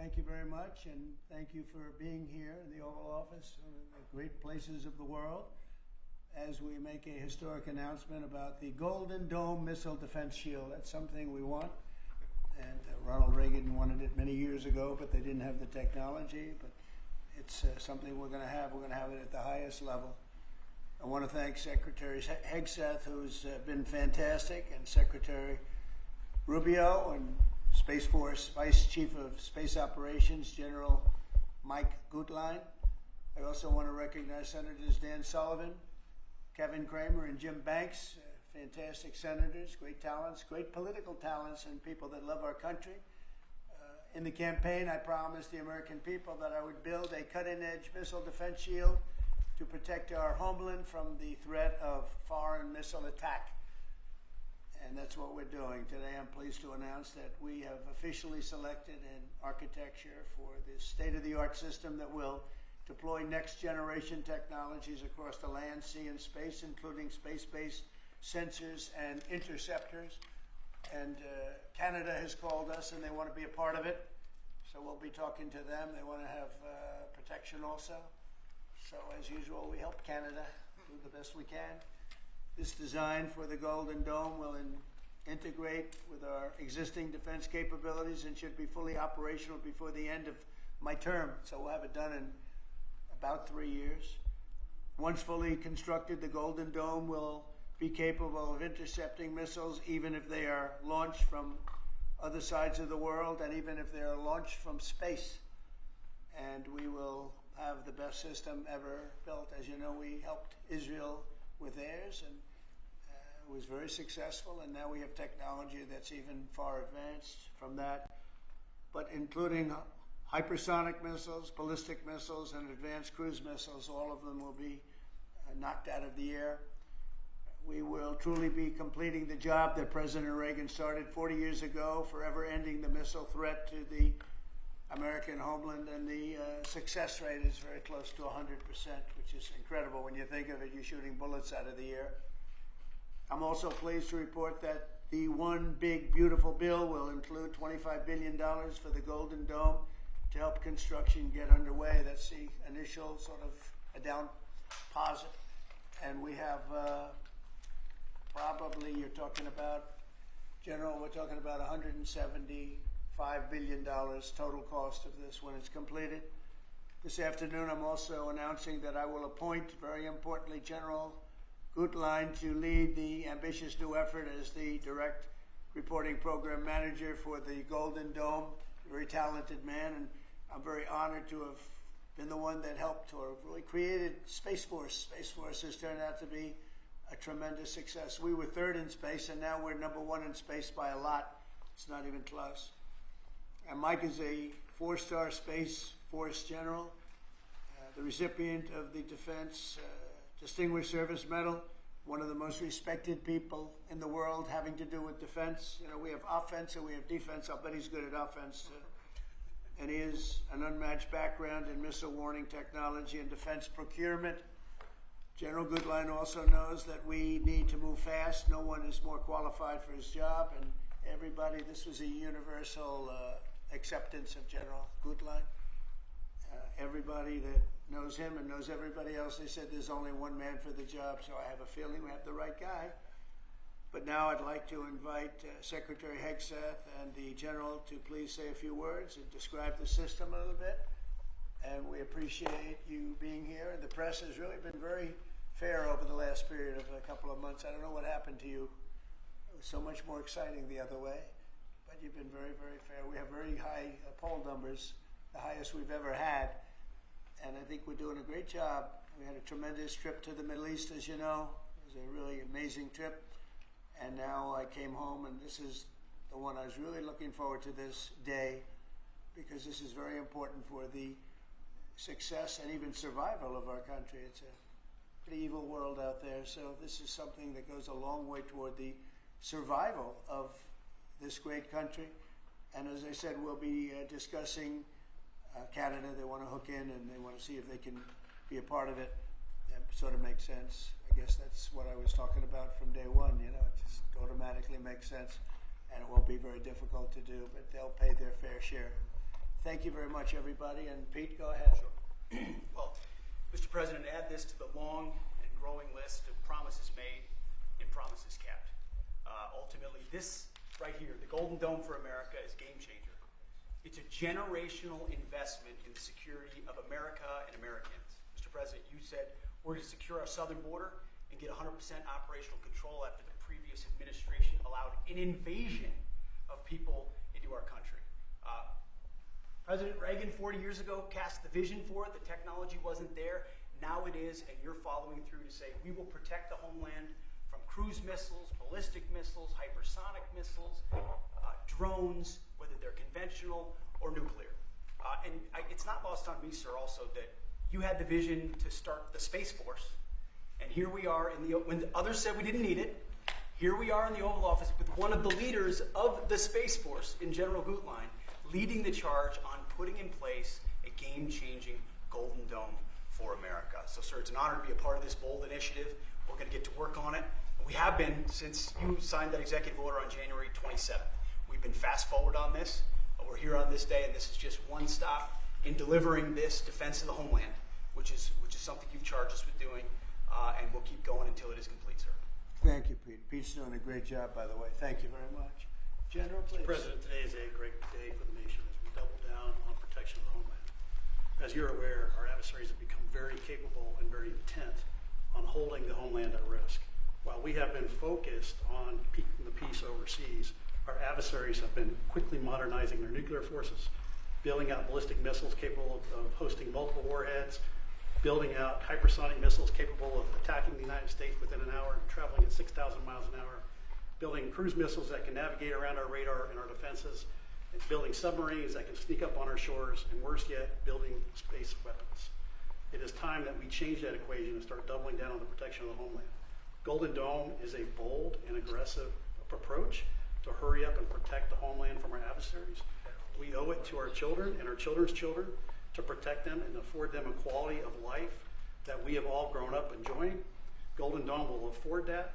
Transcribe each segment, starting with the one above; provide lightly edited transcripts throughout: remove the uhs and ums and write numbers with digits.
Thank you very much, and thank you for being here in the Oval Office, one of the great places of the world, as we make a historic announcement about the Golden Dome Missile Defense Shield. That's something we want, and Ronald Reagan wanted it many years ago, but they didn't have the technology, but it's something we're going to have. We're going to have it at the highest level. I want to thank Secretary Hegseth, who's been fantastic, and Secretary Rubio, and Space Force Vice Chief of Space Operations, General Mike Gutlein. I also want to recognize Senators Dan Sullivan, Kevin Cramer, and Jim Banks, fantastic senators, great talents, great political talents, and people that love our country. In the campaign, I promised the American people that I would build a cutting-edge missile defense shield to protect our homeland from the threat of foreign missile attack. And that's what we're doing. Today I'm pleased to announce that we have officially selected an architecture for this state-of-the-art system that will deploy next-generation technologies across the land, sea, and space, including space-based sensors and interceptors. And Canada has called us, and they want to be a part of it. So we'll be talking to them. They want to have protection also. So as usual, we help Canada do the best we can. This design for the Golden Dome will integrate with our existing defense capabilities and should be fully operational before the end of my term. So we'll have it done in about 3 years. Once fully constructed, the Golden Dome will be capable of intercepting missiles even if they are launched from other sides of the world and even if they are launched from space. And we will have the best system ever built. As you know, we helped Israel with theirs, and it was very successful, and now we have technology that's even far advanced from that, but including hypersonic missiles, ballistic missiles, and advanced cruise missiles. All of them will be knocked out of the air. We will truly be completing the job that President Reagan started 40 years ago, forever ending the missile threat to the American homeland, and the success rate is very close to 100%, which is incredible when you think of it. You're shooting bullets out of the air. I'm also pleased to report that the One Big Beautiful Bill will include $25 billion for the Golden Dome to help construction get underway. That's the initial sort of a down deposit. And we have probably, you're talking about, General, we're talking about $175 billion total cost of this when it's completed. This afternoon, I'm also announcing that I will appoint, very importantly, General Gutlein to lead the ambitious new effort as the direct reporting program manager for the Golden Dome. A very talented man, and I'm very honored to have been the one that helped or really created Space Force. Space Force has turned out to be a tremendous success. We were third in space, and now we're number one in space by a lot. It's not even close. And Mike is a 4-star Space Force general, the recipient of the Defense Distinguished Service Medal, one of the most respected people in the world having to do with defense. You know, we have offense and we have defense. I'll bet he's good at offense. And he has an unmatched background in missile warning technology and defense procurement. General Gutlein also knows that we need to move fast. No one is more qualified for his job, and everybody, this was a universal acceptance of General Gutlein. Everybody that knows him and knows everybody else, they said there's only one man for the job, so I have a feeling we have the right guy. But now I'd like to invite Secretary Hegseth and the General to please say a few words and describe the system a little bit. And we appreciate you being here. And the press has really been very fair over the last period of a couple of months. I don't know what happened to you. It was so much more exciting the other way. But you've been very, very fair. We have very high poll numbers, the highest we've ever had. And I think we're doing a great job. We had a tremendous trip to the Middle East, as you know. It was a really amazing trip. And now I came home, and this is the one I was really looking forward to this day, because this is very important for the success and even survival of our country. It's a pretty evil world out there, so this is something that goes a long way toward the survival of this great country. And as I said, we'll be discussing Canada. They want to hook in, and they want to see if they can be a part of it. That sort of makes sense. I guess that's what I was talking about from day one. You know, it just automatically makes sense, and it won't be very difficult to do, but they'll pay their fair share. Thank you very much, everybody. And Pete, go ahead. Sure. Well, Mr. President, add this to the long and growing list of promises made and promises kept. Ultimately, this right here, the Golden Dome for America, is game changer. It's a generational investment in the security of America and Americans. Mr. President, you said we're going to secure our southern border and get 100% operational control after the previous administration allowed an invasion of people into our country. President Reagan 40 years ago cast the vision for it. The technology wasn't there. Now it is, and you're following through to say we will protect the homeland from cruise missiles, ballistic missiles, hypersonic missiles, drones, whether they're conventional or nuclear. It's not lost on me, sir, also that you had the vision to start the Space Force. And here we are, when others said we didn't need it, here we are in the Oval Office with one of the leaders of the Space Force in General Gutlein, leading the charge on putting in place a game-changing Golden Dome for America. So, sir, it's an honor to be a part of this bold initiative. We're going to get to work on it. We have been since you signed that executive order on January 27th. We've been fast forward on this. We're here on this day, and this is just one stop in delivering this defense of the homeland, which is something you've charged us with doing, and we'll keep going until it is complete, sir. Thank you, Pete. Pete's doing a great job, by the way. Thank you very much. General, please. Mr. President, today is a great day for the nation as we double down on protection of the homeland. As you're aware, our adversaries have become very capable and very intent on holding the homeland at risk. While we have been focused on keeping the peace overseas, our adversaries have been quickly modernizing their nuclear forces, building out ballistic missiles capable of hosting multiple warheads, building out hypersonic missiles capable of attacking the United States within an hour and traveling at 6,000 miles an hour, building cruise missiles that can navigate around our radar and our defenses, and building submarines that can sneak up on our shores, and worse yet, building space weapons. It is time that we change that equation and start doubling down on the protection of the homeland. Golden Dome is a bold and aggressive approach to hurry up and protect the homeland from our adversaries. We owe it to our children and our children's children to protect them and afford them a quality of life that we have all grown up enjoying. Golden Dome will afford that.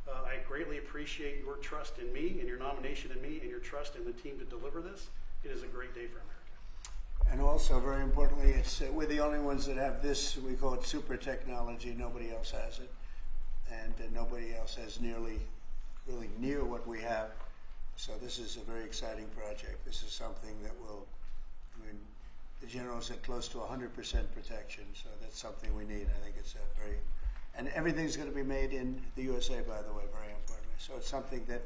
I greatly appreciate your trust in me and your nomination in me and your trust in the team to deliver this. It is a great day for America. And also, very importantly, we're the only ones that have this, we call it super technology. Nobody else has it. And nobody else has really near what we have. So this is a very exciting project. This is something that will, the general said close to 100% protection. So that's something we need. I think it's a very, and everything's going to be made in the USA, by the way, very importantly. So it's something that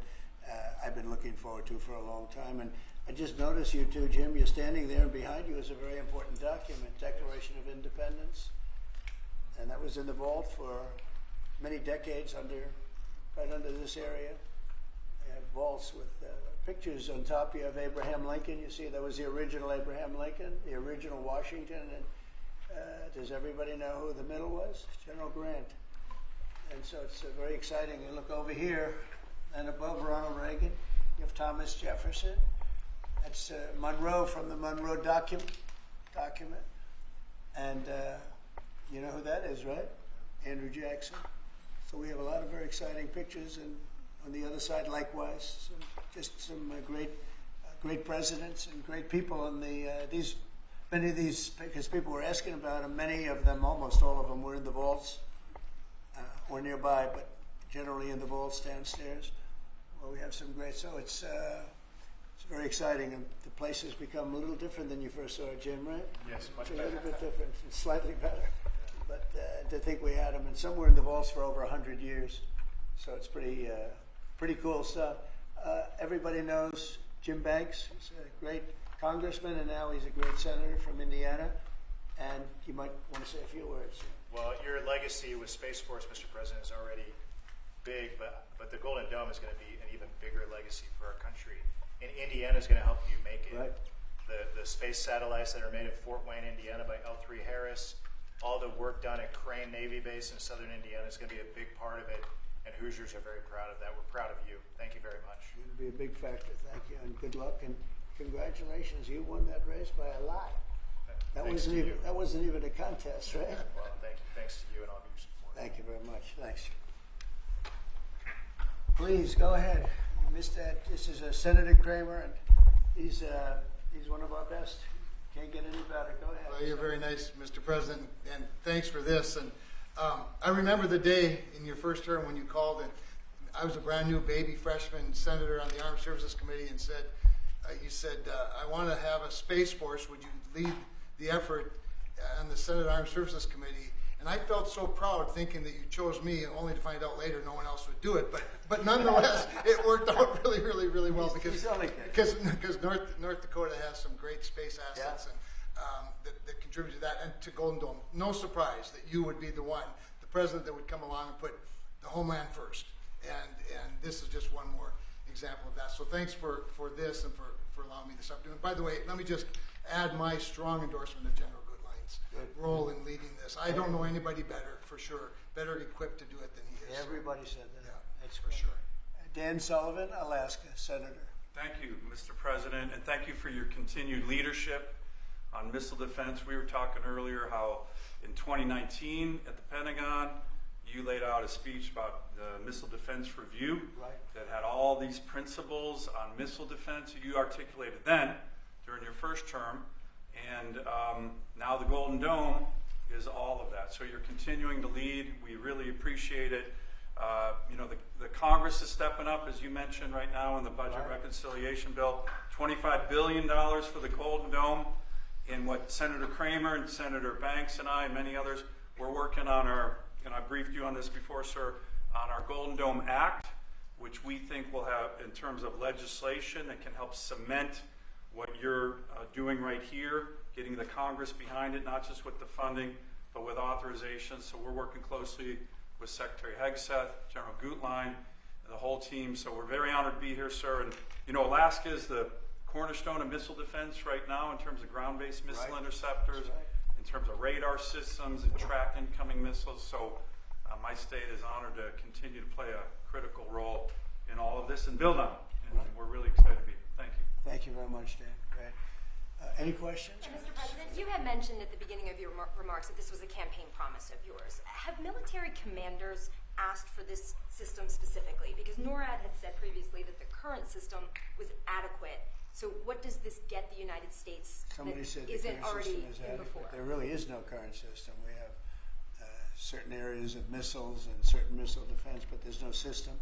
I've been looking forward to for a long time. And I just noticed you too, Jim, you're standing there, and behind you is a very important document, Declaration of Independence. And that was in the vault for many decades right under this area. They have vaults with pictures on top. You have Abraham Lincoln. You see that was the original Abraham Lincoln, the original Washington. And does everybody know who the middle was? General Grant. And so it's very exciting. You look over here, and above Ronald Reagan, you have Thomas Jefferson. That's Monroe from the Monroe document. And you know who that is, right? Andrew Jackson. So we have a lot of very exciting pictures, and on the other side, likewise, some great presidents and great people. And many of these, because people were asking about them, many of them, almost all of them, were in the vaults or nearby, but generally in the vaults downstairs. Well, we have some great. So it's very exciting, and the place has become a little different than you first saw it, Jim, right? Yes, much It's better. a little bit different, it's slightly better. But to think we had them, and some were in the vaults for over 100 years. So it's pretty cool stuff. Everybody knows Jim Banks. He's a great congressman, and now he's a great senator from Indiana. And you might want to say a few words. Well, your legacy with Space Force, Mr. President, is already big, but the Golden Dome is going to be an even bigger legacy for our country. And Indiana is going to help you make it. Right. The space satellites that are made at Fort Wayne, Indiana by L3 Harris, all the work done at Crane Navy Base in southern Indiana is going to be a big part of it, and Hoosiers are very proud of that. We're proud of you. Thank you very much. It'll be a big factor. Thank you, and good luck, and congratulations. You won that race by a lot. That wasn't even a contest, right? Well, thanks to you and all of your support. Thank you very much. Thanks. Please go ahead. You missed that. This is Senator Kramer, and he's one of our best. Can't get any better. Go ahead. Well, you're very nice, Mr. President, and thanks for this. And I remember the day in your first term when you called, and I was a brand new baby freshman senator on the Armed Services Committee, and you said, I want to have a Space Force. Would you lead the effort on the Senate Armed Services Committee? And I felt so proud thinking that you chose me, only to find out later no one else would do it. But nonetheless, it worked out really, really, really well because North Dakota has some great space assets that contribute to that and to Golden Dome. No surprise that you would be the president that would come along and put the homeland first. And this is just one more example of that. So thanks for this and for allowing me this opportunity. By the way, let me just add my strong endorsement of General Goodline's role in leading this. I don't know anybody better, for sure, better equipped to do it than he is. Everybody said that. Yeah, That's for great. sure. Dan Sullivan, Alaska, Senator. Thank you, Mr. President, and thank you for your continued leadership on missile defense. We were talking earlier how in 2019 at the Pentagon, you laid out a speech about the Missile Defense Review that had all these principles on missile defense. You articulated then during your first term, and now the Golden Dome is all of that. So you're continuing to lead. We really appreciate it. The Congress is stepping up, as you mentioned right now in the budget reconciliation bill, $25 billion for the Golden Dome. And what Senator Kramer and Senator Banks and I and many others, we're working on and I briefed you on this before, sir, on our Golden Dome Act, which we think will have, in terms of legislation that can help cement what you're doing right here, getting the Congress behind it, not just with the funding, but with authorization. So we're working closely with Secretary Hegseth, General Gutlein, and the whole team. So we're very honored to be here, sir. And Alaska is the cornerstone of missile defense right now in terms of ground-based missile interceptors, in terms of radar systems and track incoming missiles. So my state is honored to continue to play a critical role in all of this and build on it. And we're really excited to be here. Thank you. Thank you very much, Dan. Great. Any questions? Mr. President, you had mentioned at the beginning of your remarks that this was a campaign promise of yours. Have military commanders asked for this system specifically? Because NORAD had said previously that the current system was adequate. So what does this get the United States Somebody that said the isn't current already system is in before? adequate. There really is no current system. We have certain areas of missiles and certain missile defense, but there's no system.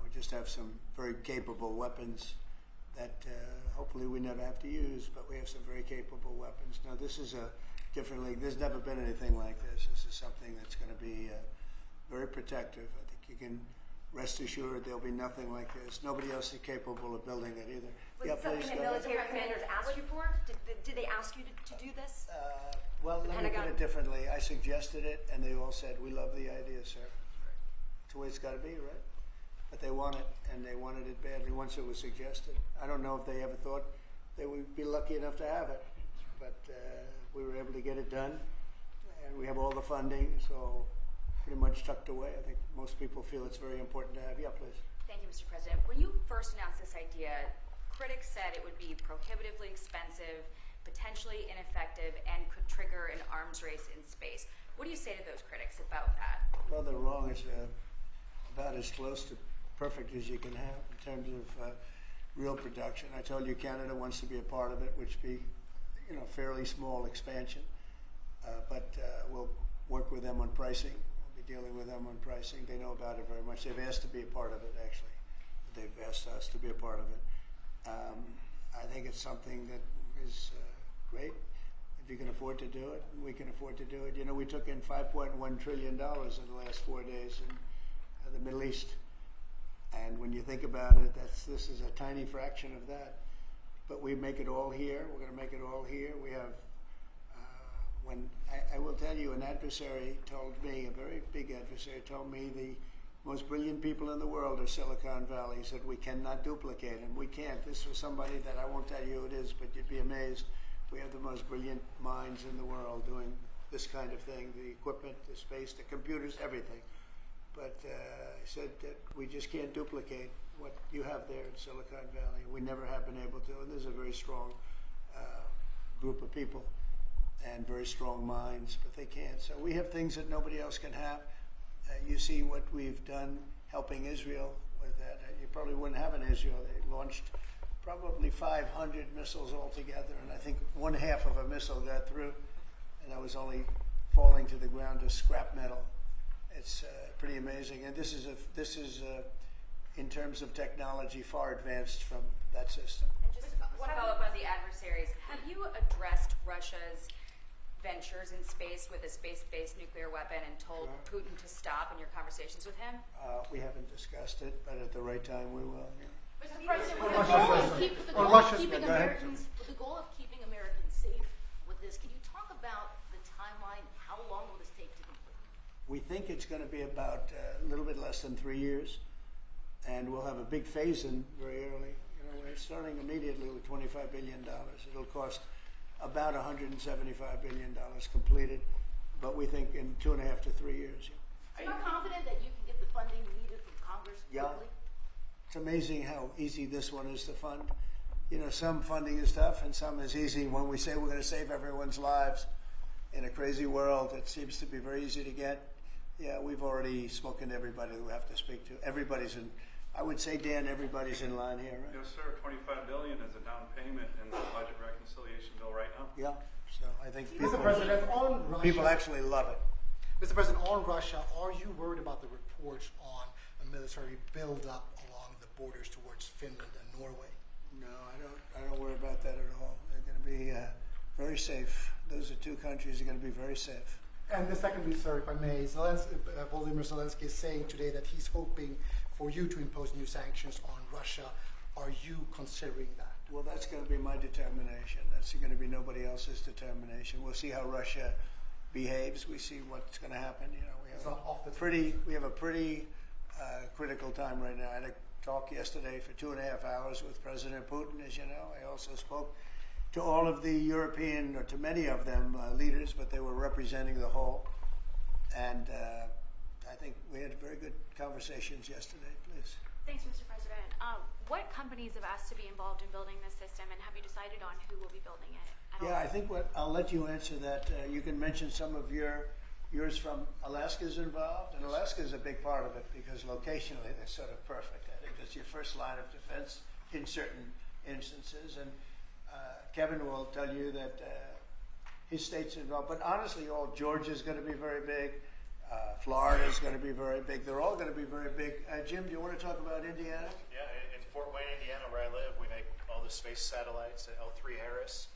We just have some very capable weapons that hopefully we never have to use, but we have some very capable weapons. Now, this is a different league. There's never been anything like this. This is something that's going to be very protective. I think you can rest assured there'll be nothing like this. Nobody else is capable of building it either. Was it something that military commanders asked you for? Did they ask you to do this? Well, let me put it differently. I suggested it, and they all said, "We love the idea, sir." It's the way it's got to be, right? But they want it, and they wanted it badly once it was suggested. I don't know if they ever thought they would be lucky enough to have it, but we were able to get it done, and we have all the funding, so pretty much tucked away. I think most people feel it's very important to have. Yeah, please. Thank you, Mr. President. When you first announced this idea, critics said it would be prohibitively expensive, potentially ineffective, and could trigger an arms race in space. What do you say to those critics about that? Well, they're wrong. It's about as close to perfect as you can have in terms of real production. I told you Canada wants to be a part of it, which be, fairly small expansion, but we'll work with them on pricing. We'll be dealing with them on pricing. They know about it very much. They've asked to be a part of it, actually. They've asked us to be a part of it. I think it's something that is great. If you can afford to do it, we can afford to do it. We took in $5.1 trillion in the last 4 days in the Middle East. And when you think about it, this is a tiny fraction of that. But we make it all here. We're going to make it all here. We have, I will tell you, an adversary told me, a very big adversary told me the most brilliant people in the world are Silicon Valley. He said, we cannot duplicate them. We can't. This was somebody that I won't tell you who it is, but you'd be amazed. We have the most brilliant minds in the world doing this kind of thing, the equipment, the space, the computers, everything. But I said that we just can't duplicate what you have there in Silicon Valley. We never have been able to, and there's a very strong group of people and very strong minds, but they can't. So we have things that nobody else can have. You see what we've done helping Israel with that. You probably wouldn't have an Israel. They launched probably 500 missiles altogether, and I think one half of a missile got through, and I was only falling to the ground as scrap metal. It's pretty amazing, and this is in terms of technology far advanced from that system. And just to follow up on the adversaries, have you addressed Russia's ventures in space with a space-based nuclear weapon and told Putin to stop in your conversations with him? We haven't discussed it, but at the right time we will. Yeah. Mr. President, with Or the goal Russia's- of keep- with the or goal of Russia's- keeping go ahead. Americans, with the goal of keeping Americans safe with this, can you talk about the timeline? How long will this take to complete? We think it's going to be about a little bit less than 3 years, and we'll have a big phase-in very early. You know, we're starting immediately with $25 billion. It'll cost about $175 billion completed, but we think in 2.5 to 3 years. Are you confident that you can get the funding needed from Congress Yeah. quickly? It's amazing how easy this one is to fund. You know, some funding is tough and some is easy. When we say we're going to save everyone's lives in a crazy world, it seems to be very easy to get. Yeah, we've already spoken to everybody we have to speak to. Everybody's in, I would say, Dan, everybody's in line here, right? Yes, sir. $25 billion is a down payment in the budget reconciliation bill right now. Yeah, so I think Mr. President, on Russia, people actually love it. Mr. President, on Russia, are you worried about the reports on a military buildup along the borders towards Finland and Norway? No, I don't worry about that at all. They're going to be very safe. Those are two countries that are going to be very safe. And the secondly, sir, if I may, Volodymyr Zelensky is saying today that he's hoping for you to impose new sanctions on Russia. Are you considering that? Well, that's going to be my determination. That's going to be nobody else's determination. We'll see how Russia behaves. We see what's going to happen. You know, It's not off the we have a pretty critical time right now. I had a talk yesterday for 2.5 hours with President Putin, as you know. I also spoke to all of the European, or to many of them, leaders, but they were representing the whole. And I think we had very good conversations yesterday. Please. Thanks, Mr. President. What companies have asked to be involved in building this system, and have you decided on who will be building it? Yeah, I think I'll let you answer that. You can mention some of yours from Alaska's involved, and Alaska is a big part of it because locationally they're sort of perfect. I think that's your first line of defense in certain instances, and Kevin will tell you that his state's involved. But honestly, all Georgia's going to be very big. Florida's going to be very big. They're all going to be very big. Jim, do you want to talk about Indiana? Yeah, in Fort Wayne, Indiana, where I live, we make all the space satellites at L3 Harris.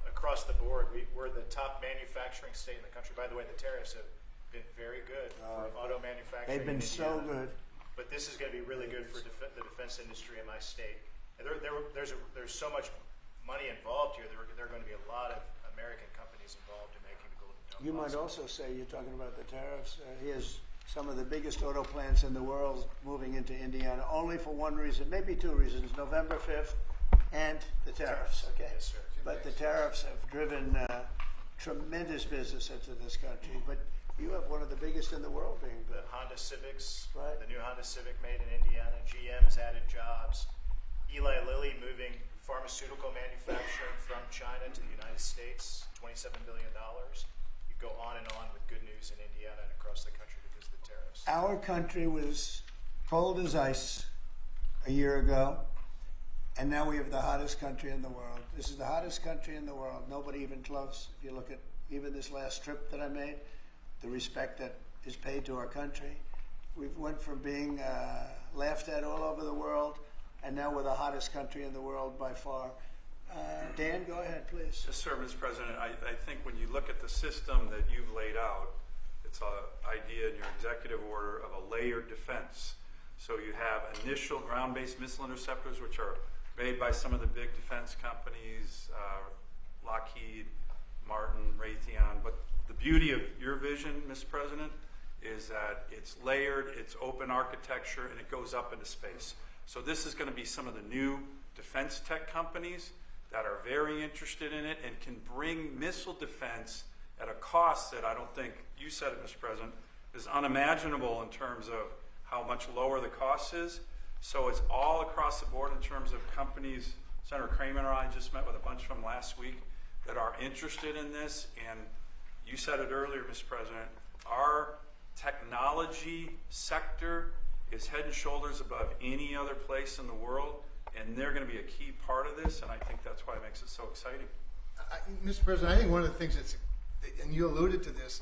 Across the board, we're the top manufacturing state in the country. By the way, the tariffs have been very good for auto manufacturing. They've been in so Indiana. good. But this is going to be really good for the defense industry in my state. And there's so much money involved here. There are going to be a lot of American companies involved in making the Golden Dome. You might possible. also say, you're talking about the tariffs, here's some of the biggest auto plants in the world moving into Indiana, only for one reason, maybe two reasons, November 5th and the tariffs, okay? Yes, sir. But the tariffs have driven tremendous business into this country, but you have one of the biggest in the world being The built. Honda Civics, Right. the new Honda Civic made in Indiana. GM has added jobs. Eli Lilly moving pharmaceutical manufacturing from China to the United States, $27 billion. You go on and on with good news in Indiana and across the country because of the tariffs. Our country was cold as ice a year ago, and now we have the hottest country in the world. This is the hottest country in the world, nobody even close. If you look at even this last trip that I made, the respect that is paid to our country. We've went from being laughed at all over the world, and now we're the hottest country in the world by far. Dan, go ahead, please. Yes, sir, Mr. President. I think when you look at the system that you've laid out, it's an idea in your executive order of a layered defense. So you have initial ground-based missile interceptors, which are made by some of the big defense companies, Lockheed, Martin, Raytheon. But the beauty of your vision, Mr. President, is that it's layered, it's open architecture, and it goes up into space. So this is going to be some of the new defense tech companies that are very interested in it and can bring missile defense at a cost that I don't think, you said it, Mr. President, is unimaginable in terms of how much lower the cost is. So it's all across the board in terms of companies. Senator Kramer and I just met with a bunch from last week that are interested in this. And you said it earlier, Mr. President, our technology sector is head and shoulders above any other place in the world. and they're going to be a key part of this, and I think that's why it makes it so exciting. Mr. President, I think one of the things that's, and you alluded to this,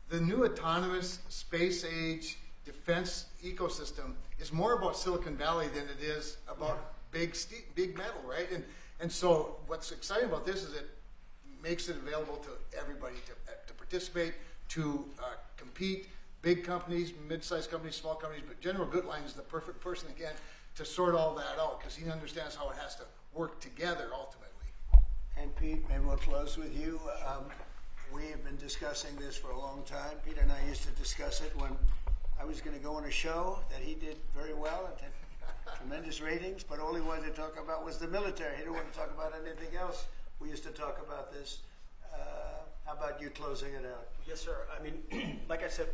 the new autonomous space age defense ecosystem is more about Silicon Valley than it is about big metal, right? And so what's exciting about this is it makes it available to everybody to participate, to compete, big companies, mid-sized companies, small companies, but General Gutlein is the perfect person, again, to sort all that out because he understands how it has to work together ultimately. And Pete, maybe we'll close with you. We have been discussing this for a long time. Peter and I used to discuss it when I was going to go on a show that he did very well and had tremendous ratings, but all he wanted to talk about was the military. He didn't want to talk about anything else. We used to talk about this. How about you closing it out? Yes, sir. I mean, like I said,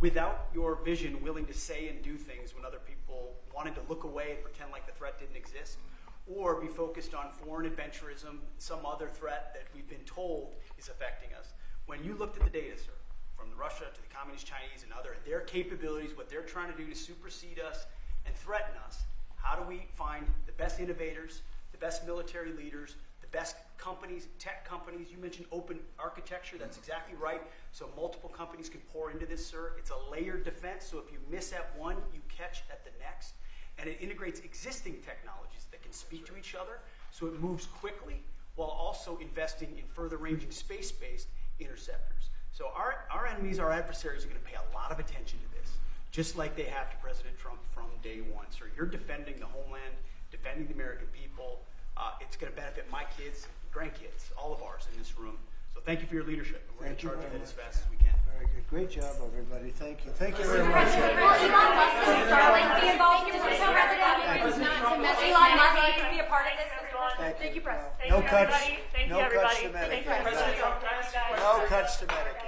without your vision, willing to say and do things when other people wanted to look away and pretend like the threat didn't exist, or be focused on foreign adventurism, some other threat that we've been told is affecting us. When you looked at the data, sir, from Russia to the Communist Chinese and their capabilities, what they're trying to do to supersede us and threaten us, how do we find the best innovators, the best military leaders, the best companies, tech companies? You mentioned open architecture. That's exactly right. So multiple companies can pour into this, sir. It's a layered defense. So if you miss at one, you catch at the next. And it integrates existing technologies that can speak to each other. So it moves quickly while also investing in further ranging space-based interceptors. So our enemies, our adversaries are going to pay a lot of attention to this, just like they have to President Trump from day one. So you're defending the homeland, defending the American people. It's going to benefit my kids, grandkids, all of ours in this room. So thank you for your leadership. We're going to charge it as fast as we can. Very good. Great job, everybody. Thank you. Thank you very much. Will Elon Musk and Starlink be involved in this, Mr. President? Elon Musk can be a part of this. Thank you. Press. No cuts. Thank No you, cuts everybody. to Medicare. Thank you, President Trump. No cuts to Medicare.